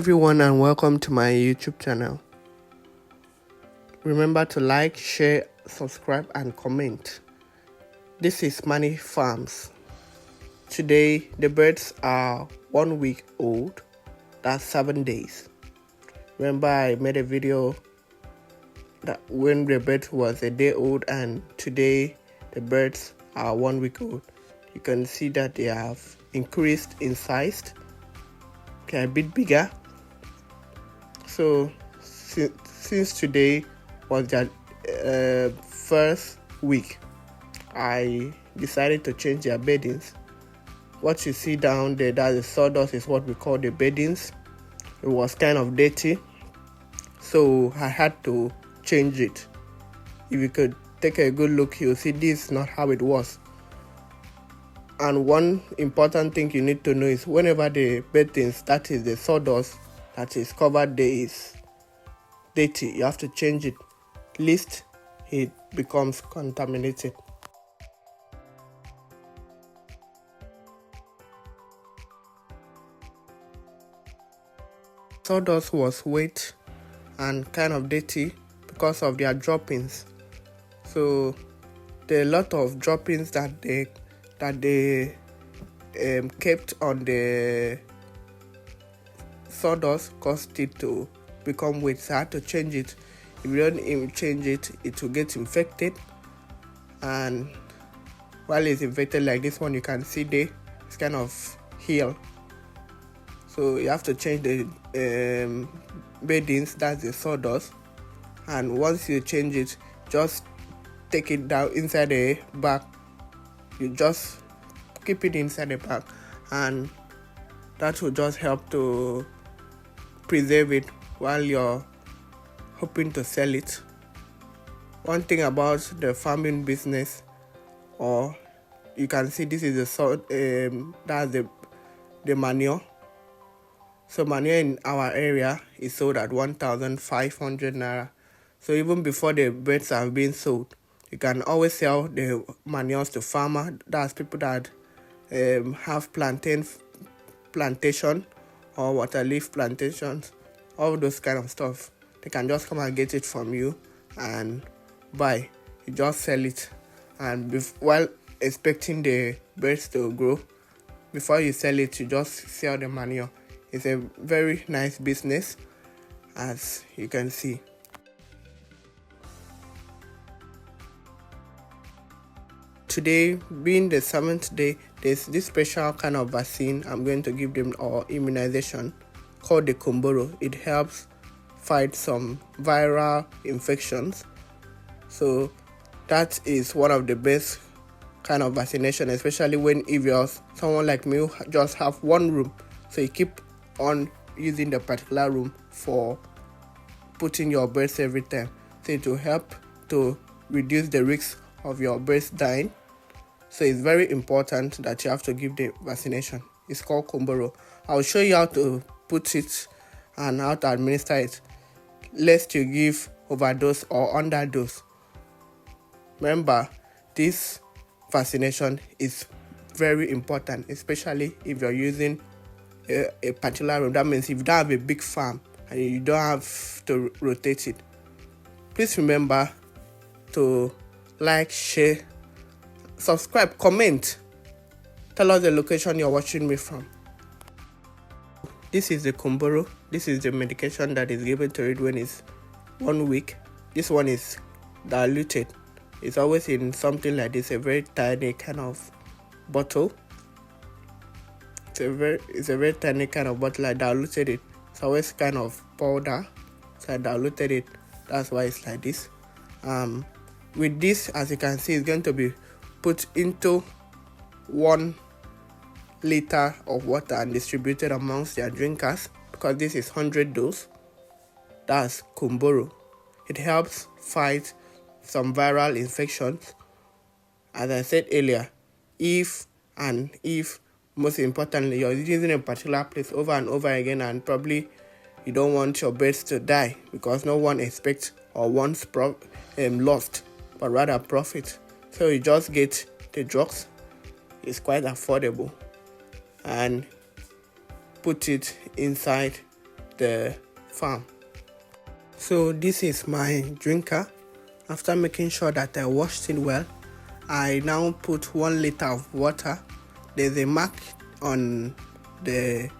Everyone, and welcome to my YouTube channel. Remember to like, share, subscribe and comment. This is Money Farms. Today the birds are 1 week old. That's 7 days. Remember I made a video that when the bird was a day old, and today the birds are 1 week old. You can see that they have increased in size. They're a bit bigger. So since today was their first week, I decided to change their beddings. What you see down there, that the sawdust, is what we call the beddings. It was kind of dirty, so I had to change it. If you could take a good look, you'll see this is not how it was. And one important thing you need to know is whenever the beddings, that is the sawdust that is covered there, is dirty, you have to change it, lest it becomes contaminated. Sawdust was wet and kind of dirty because of their droppings. So there are a lot of droppings that they kept on the sawdust, caused it to become wet. So I had to change it. If you don't change it, it will get infected, and while it's infected like this one, you can see there it's kind of healed. So you have to change the beddings, that's the sawdust, and once you change it, just take it down inside the bag. You just keep it inside the bag, and that will just help to preserve it while you're hoping to sell it. One thing about the farming business, or you can see this is that's the manure. So manure in our area is sold at 1,500 naira. So even before the birds have been sold, you can always sell the manures to farmer. That's people that have plantation or water leaf plantations, all those kind of stuff. They can just come and get it from you and buy. You just sell it, and while expecting the birds to grow, before you sell it, you just sell the manure. It's a very nice business, as you can see. Today, being the 7th day, there's this special kind of vaccine I'm going to give them, or immunization, called the Komboro. It helps fight some viral infections. So that is one of the best kind of vaccination, especially if you're someone like me who just have one room. So you keep on using the particular room for putting your birds every time. So it will help to reduce the risk of your birds dying. So it's very important that you have to give the vaccination. It's called Komboro. I'll show you how to put it and how to administer it, lest you give overdose or underdose. Remember, this vaccination is very important, especially if you're using a particular room. That means if you don't have a big farm and you don't have to rotate it. Please remember to like, share, subscribe, comment. Tell us the location you're watching me from. This is the Komboro. This is the medication that is given to it when it's 1 week. This one is diluted. It's always in something like this, a very tiny kind of bottle. It's a very tiny kind of bottle. I diluted it. It's always kind of powder, so I diluted it. That's why it's like this. With this, as you can see, it's going to be put into 1 liter of water and distributed amongst their drinkers, because this is 100 dose. That's Komboro. It helps fight some viral infections. As I said earlier, if most importantly you're using a particular place over and over again, and probably you don't want your birds to die, because no one expects or wants lost, but rather profit. So you just get the drugs. It's quite affordable, and put it inside the farm. So this is my drinker. After making sure that I washed it well, I now put 1 liter of water. There's a mark on the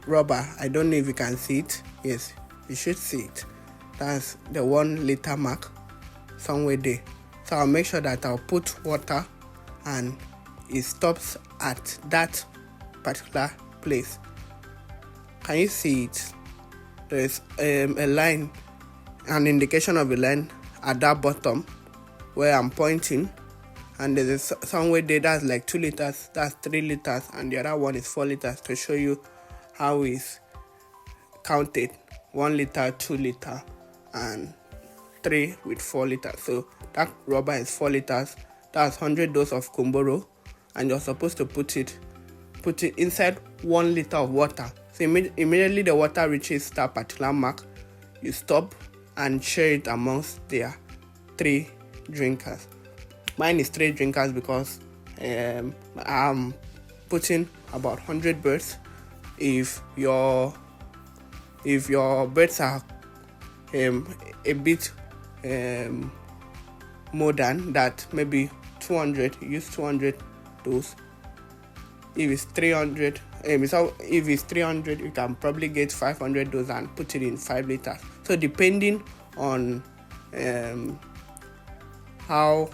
rubber. I don't know if you can see it. Yes, you should see it. That's the 1 liter mark somewhere there. So I'll make sure that I'll put water and it stops at that particular place. Can you see it? There's a line, an indication of a line at that bottom where I'm pointing, and there's somewhere there that's like 2 liters, that's 3 liters, and the other one is 4 liters to show you how it's counted: 1 liter, 2 liter, and 3 with 4 liters. So that rubber is 4 liters. That's 100 dose of Kumboro, and you're supposed to put it inside 1 liter of water. So immediately the water reaches that particular mark, you stop and share it amongst their 3 drinkers. Mine is 3 drinkers because I'm putting about 100 birds. If your birds are a bit more than that, maybe 200, use 200 dose. If it's 300, if it's 300, you can probably get 500 dose and put it in 5 liters. So depending on how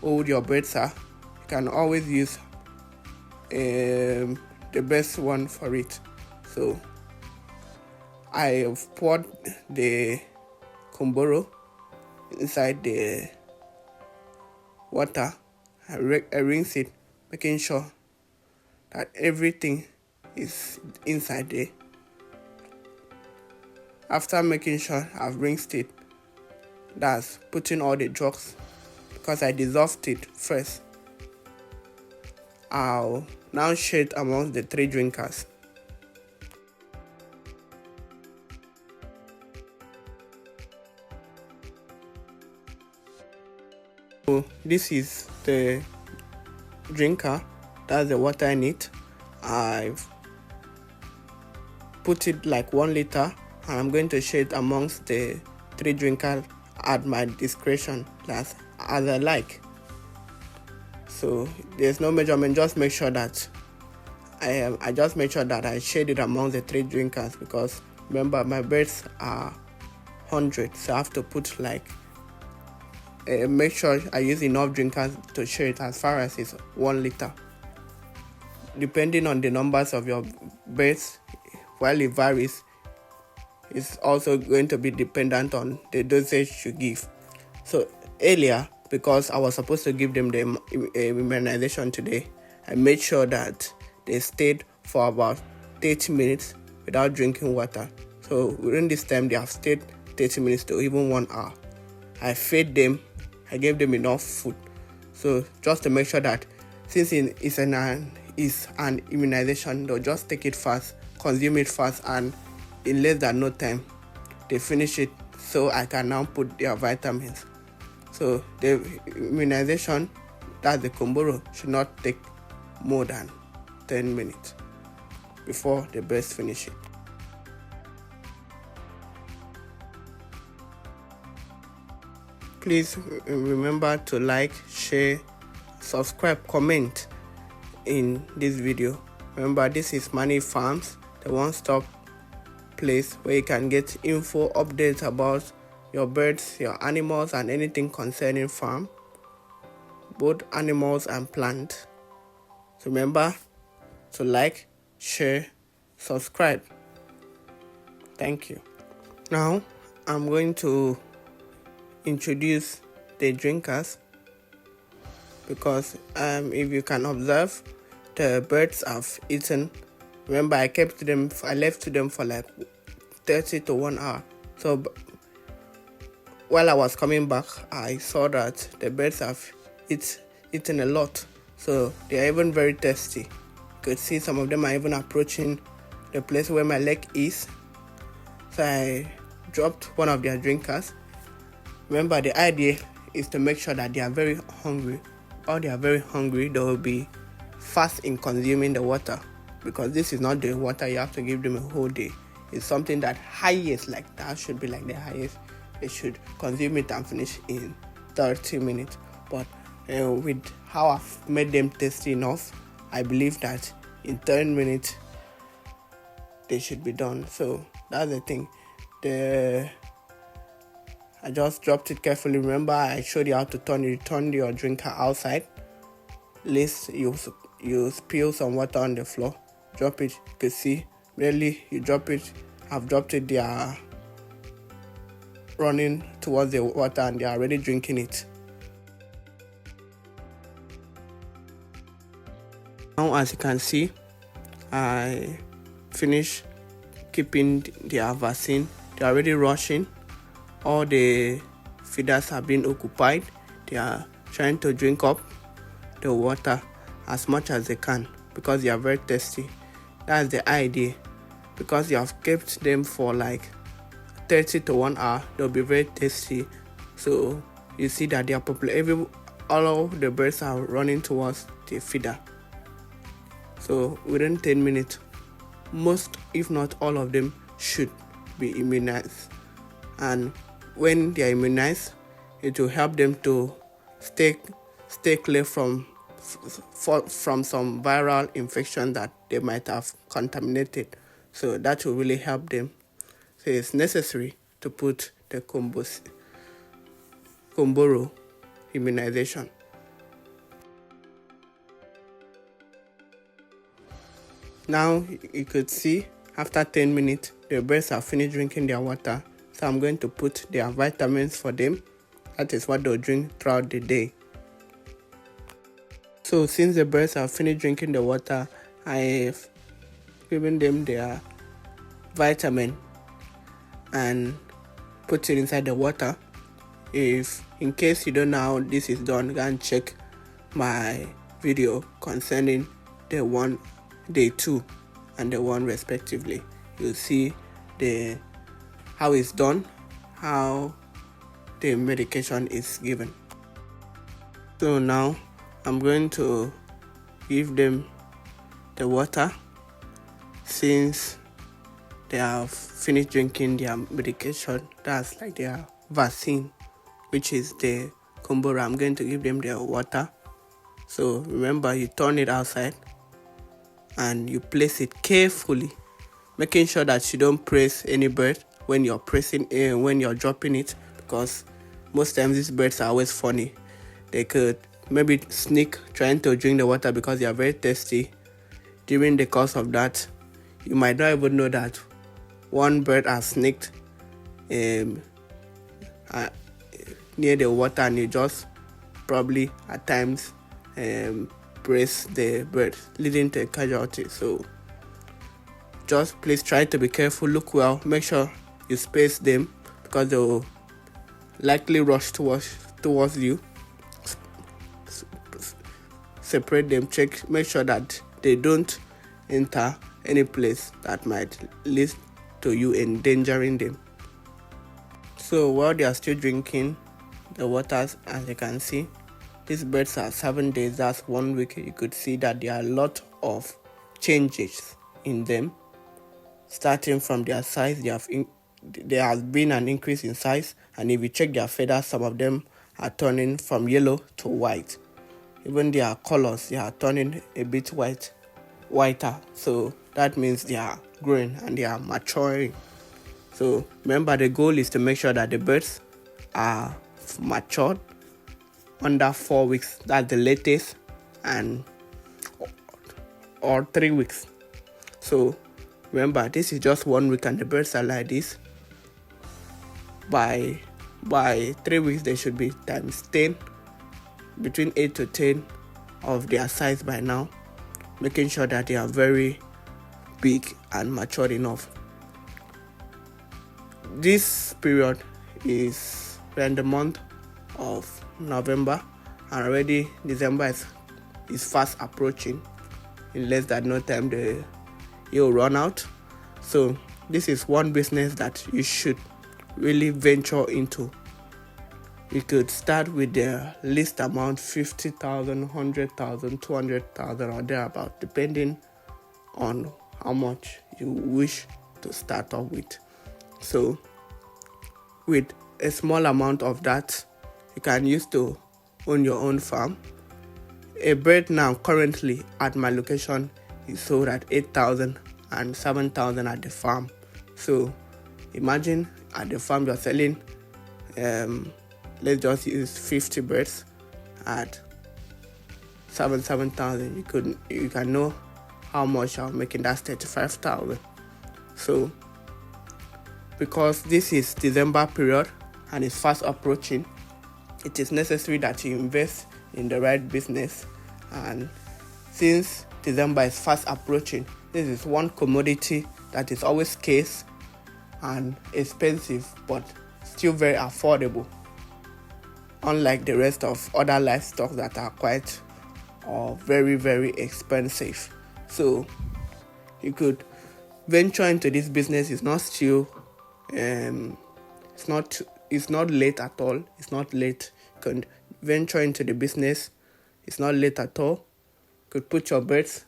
old your birds are, you can always use the best one for it. So I have poured the Kumboro inside the water. I rinse it, making sure that everything is inside there. After making sure I've rinsed it, that's putting all the drugs, because I dissolved it first. I'll now share it amongst the 3 drinkers. So this is the drinker. That's the water in it. I've put it like 1 liter, and I'm going to share it amongst the 3 drinkers at my discretion, as I like. So there's no measurement. Just make sure that I just make sure that I share it among the 3 drinkers, because remember my birds are 100, so I have to put like make sure I use enough drinkers to share it as far as it's 1 liter. Depending on the numbers of your birds, while it varies, it's also going to be dependent on the dosage you give. So earlier, because I was supposed to give them the immunization today, I made sure that they stayed for about 30 minutes without drinking water. So within this time, they have stayed 30 minutes to even 1 hour. I fed them, I gave them enough food. So just to make sure that since it's an immunization, they'll just take it fast, consume it fast, and in less than no time, they finish it, so I can now put their vitamins. So the immunization, that's the Kumboro, should not take more than 10 minutes before the birds finish it. Please remember to like, share, subscribe, comment in this video. Remember, this is Money Farms, the one-stop place where you can get info, updates about your birds, your animals, and anything concerning farm, both animals and plants. So remember to like, share, subscribe. Thank you. Now I'm going to introduce the drinkers, because if you can observe, the birds have eaten. Remember, I left them for like 30 to 1 hour. So while I was coming back, I saw that the birds have eaten a lot. So they are even very thirsty. You could see some of them are even approaching the place where my leg is. So I dropped one of their drinkers. Remember, the idea is to make sure that they are very hungry. Or they are very hungry, they will be fast in consuming the water. because this is not the water you have to give them a whole day. It's something that highest, like that should be like the highest. They should consume it and finish in 30 minutes. But with how I've made them tasty enough, I believe that in 10 minutes they should be done. So that's the thing. I just dropped it carefully. Remember, I showed you how to turn your drinker outside. At least you spill some water on the floor. Drop it. You can see, really, you drop it. I've dropped it. They are running towards the water and they are already drinking it. Now, as you can see, I finished keeping their vaccine. They're already rushing. All the feeders have been occupied. They are trying to drink up the water as much as they can because they are very thirsty. That's the idea. Because you have kept them for like 30 to 1 hour, they'll be very thirsty. So you see that they are all of the birds are running towards the feeder. So within 10 minutes, most, if not all of them, should be immunized. And when they are immunized, it will help them to stay clear from some viral infection that they might have contaminated. So that will really help them. So it's necessary to put the Komboro immunization. Now you could see after 10 minutes, the birds have finished drinking their water. So I'm going to put their vitamins for them. That is what they'll drink throughout the day. So since the birds have finished drinking the water, I've given them their vitamin and put it inside the water. If in case you don't know how this is done, go and check my video concerning the one day 2 and the 1 respectively. You'll see how it's done, how the medication is given. So now I'm going to give them the water since they have finished drinking their medication. That's like their vaccine, which is the Komboro. I'm going to give them their water. So remember, you turn it outside and you place it carefully, making sure that you don't press any bird when you're dropping it, because most times these birds are always funny. They could maybe sneak trying to drink the water because they are very thirsty. During the course of that, you might not even know that one bird has sneaked near the water, and you just probably at times press the bird, leading to a casualty. So just please try to be careful, look well, make sure you space them because they will likely rush towards you. Separate them, make sure that they don't enter any place that might lead to you endangering them. So while they are still drinking the waters, as you can see, these birds are 7 days, that's 1 week. You could see that there are a lot of changes in them. Starting from their size, there has been an increase in size, and if you check their feathers, some of them are turning from yellow to white. Even their colors, they are turning a bit whiter. So that means they are growing and they are maturing. So remember, the goal is to make sure that the birds are matured under 4 weeks. That's the latest, or 3 weeks. So remember, this is just 1 week and the birds are like this. By 3 weeks, they should be times 10, between 8 to 10 of their size by now, making sure that they are very big and matured enough. This period is in the month of November, and already December is fast approaching. In less than no time, the year will run out. So this is one business that you should really venture into. You could start with the least amount, 50,000, 100,000, 200,000 or thereabout, depending on how much you wish to start off with. So with a small amount of that, you can use to own your own farm. A bird now currently at my location is sold at 8,000 and 7,000 at the farm. So imagine at the farm you're selling, let's just use 50 birds at 7,000. You can know how much I'm making. That's 35,000. So because this is December period and it's fast approaching, it is necessary that you invest in the right business. And since December is fast approaching, this is one commodity that is always scarce and expensive, but still very affordable, unlike the rest of other livestock that are quite or very, very expensive. So you could venture into this business. It's not still it's not late at all. It's not late. You can venture into the business. It's not late at all. You could put your birds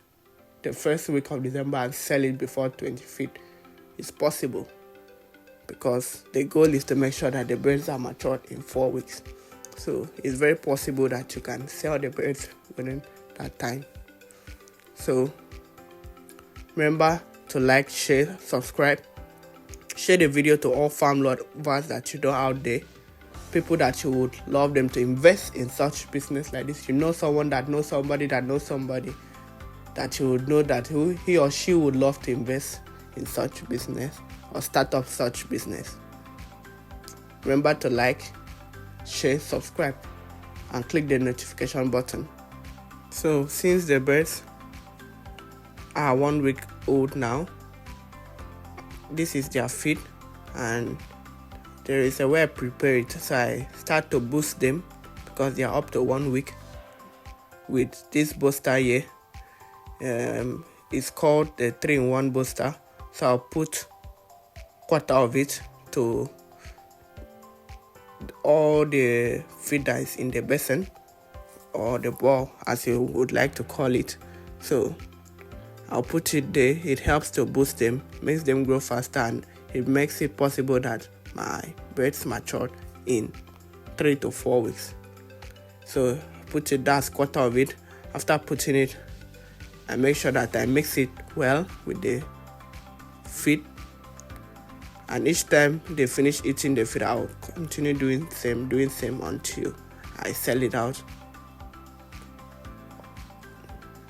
the first week of December and sell it before 25th. It's possible, because the goal is to make sure that the birds are matured in 4 weeks. So it's very possible that you can sell the birds within that time. So remember to like, share, subscribe. Share the video to all farm lovers that you know out there. People that you would love them to invest in such business like this. You know someone that knows somebody that knows somebody that you would know that he or she would love to invest in such business or start up such business. Remember to like, share, subscribe, and click the notification button. So since the birds are 1 week old now, this is their feed, and there is a way I prepare it. So I start to boost them because they are up to 1 week with this booster here. It's called the 3-in-1 booster. So I'll put quarter of it to all the feed that is in the basin, or the bowl as you would like to call it. So I'll put it there. It helps to boost them, makes them grow faster, and it makes it possible that my birds matured in 3 to 4 weeks. So put it, that's quarter of it. After putting it, I make sure that I mix it well with the feed, and each time they finish eating the feed, I'll continue doing same until I sell it out.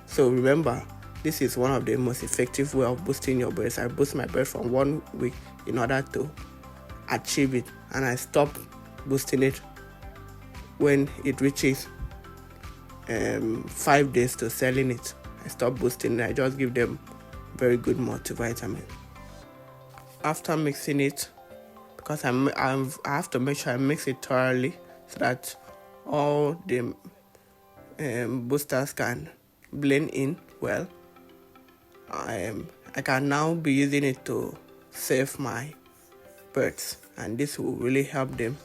So remember, this is one of the most effective way of boosting your birds. I boost my bird from 1 week in order to achieve it, and I stop boosting it when it reaches 5 days to selling it. I stop boosting it. I just give them very good multivitamin. After mixing it, because I have to make sure I mix it thoroughly so that all the boosters can blend in well. I can now be using it to save my birds, and this will really help them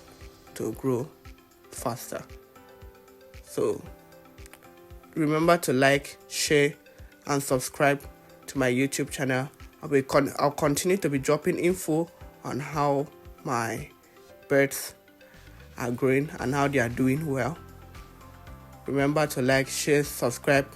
to grow faster. So remember to like, share, and subscribe to my YouTube channel. I'll continue to be dropping info on how my birds are growing and how they are doing well. Remember to like, share, subscribe,